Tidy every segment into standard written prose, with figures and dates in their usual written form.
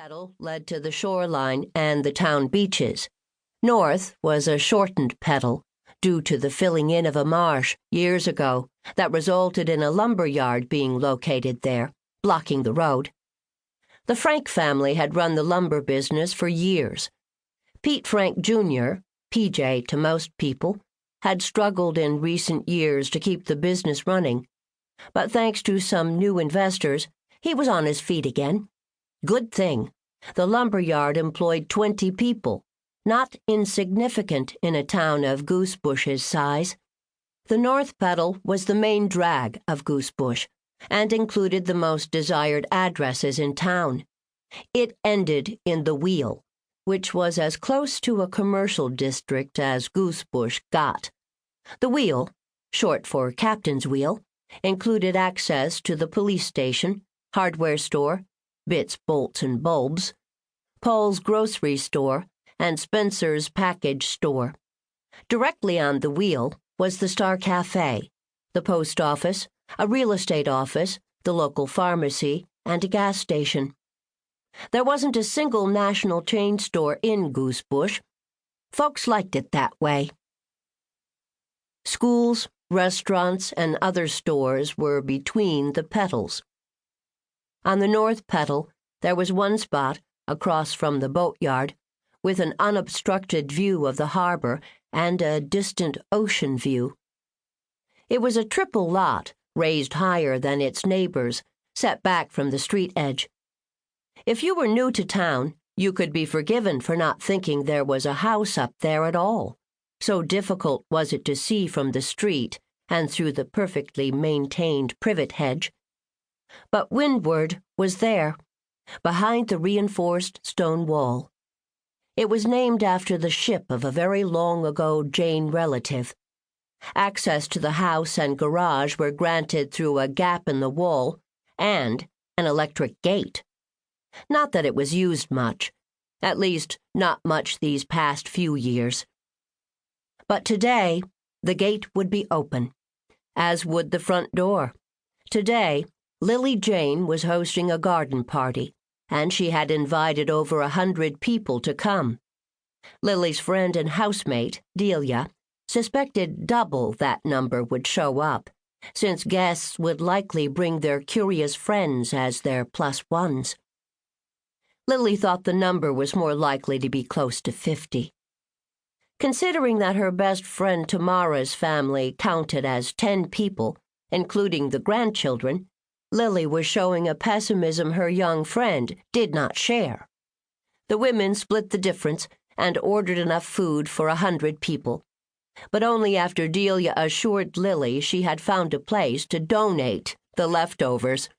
petal led to the shoreline and the town beaches. North was a shortened petal, due to the filling in of a marsh years ago that resulted in a lumber yard being located there, blocking the road. The Frank family had run the lumber business for years. Pete Frank Jr., PJ to most people, had struggled in recent years to keep the business running, but thanks to some new investors, he was on his feet again. Good thing. The lumber yard employed 20 people, not insignificant in a town of Goosebush's size. The north petal was the main drag of Goosebush and included the most desired addresses in town. It ended in the Wheel, which was as close to a commercial district as Goosebush got. The Wheel, short for Captain's Wheel, included access to the police station, hardware store, Bits, Bolts, and Bulbs, Paul's grocery store, and Spencer's package store. Directly on the Wheel was the Star Cafe, the post office, a real estate office, the local pharmacy, and a gas station. There wasn't a single national chain store in Goosebush. Folks liked it that way. Schools, restaurants, and other stores were between the petals. On the north petal, there was one spot, across from the boatyard, with an unobstructed view of the harbor and a distant ocean view. It was a triple lot, raised higher than its neighbors, set back from the street edge. If you were new to town, you could be forgiven for not thinking there was a house up there at all. So difficult was it to see from the street and through the perfectly maintained privet hedge. But windward was there, behind the reinforced stone wall. It was named after the ship of a very long-ago Jayne relative. Access to the house and garage were granted through a gap in the wall and an electric gate. Not that it was used much, at least not much these past few years. But today, the gate would be open, as would the front door. Today, Lilly Jayne was hosting a garden party, and she had invited over 100 people to come. Lily's friend and housemate, Delia, suspected double that number would show up, since guests would likely bring their curious friends as their plus ones. Lily thought the number was more likely to be close to 50. Considering that her best friend Tamara's family counted as 10 people, including the grandchildren, Lily was showing a pessimism her young friend did not share. The women split the difference and ordered enough food for 100 people, but only after Delia assured Lily she had found a place to donate the leftovers.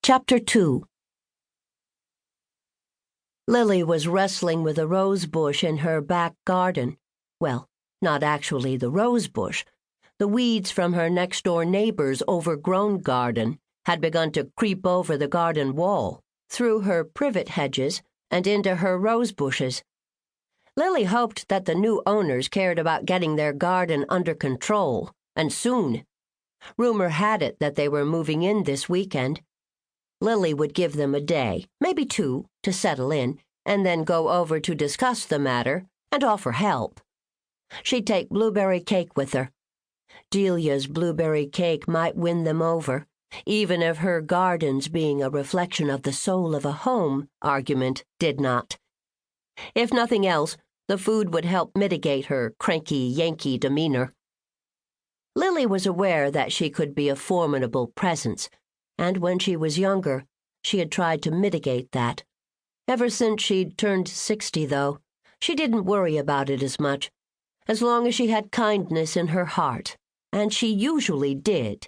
Chapter 2. Lily was wrestling with a rose bush in her back garden. Well, not actually the rose bush. The weeds from her next-door neighbor's overgrown garden had begun to creep over the garden wall, through her privet hedges, and into her rose bushes. Lily hoped that the new owners cared about getting their garden under control, and soon. Rumor had it that they were moving in this weekend. Lily would give them a day, maybe 2, to settle in, and then go over to discuss the matter and offer help. She'd take blueberry cake with her. Delia's blueberry cake might win them over, even if her gardens being a reflection of the soul of a home argument did not. If nothing else, the food would help mitigate her cranky Yankee demeanor. Lily was aware that she could be a formidable presence, and when she was younger, she had tried to mitigate that. Ever since she'd turned 60, though, she didn't worry about it as much, as long as she had kindness in her heart, and she usually did.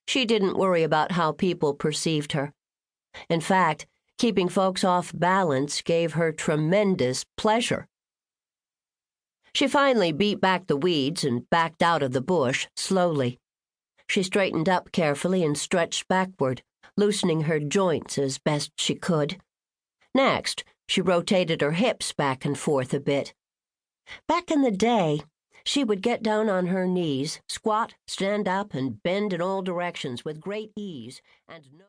She didn't worry about how people perceived her. In fact, keeping folks off balance gave her tremendous pleasure. She finally beat back the weeds and backed out of the bush slowly. She straightened up carefully and stretched backward, loosening her joints as best she could. Next, she rotated her hips back and forth a bit. Back in the day, she would get down on her knees, squat, stand up, and bend in all directions with great ease, and no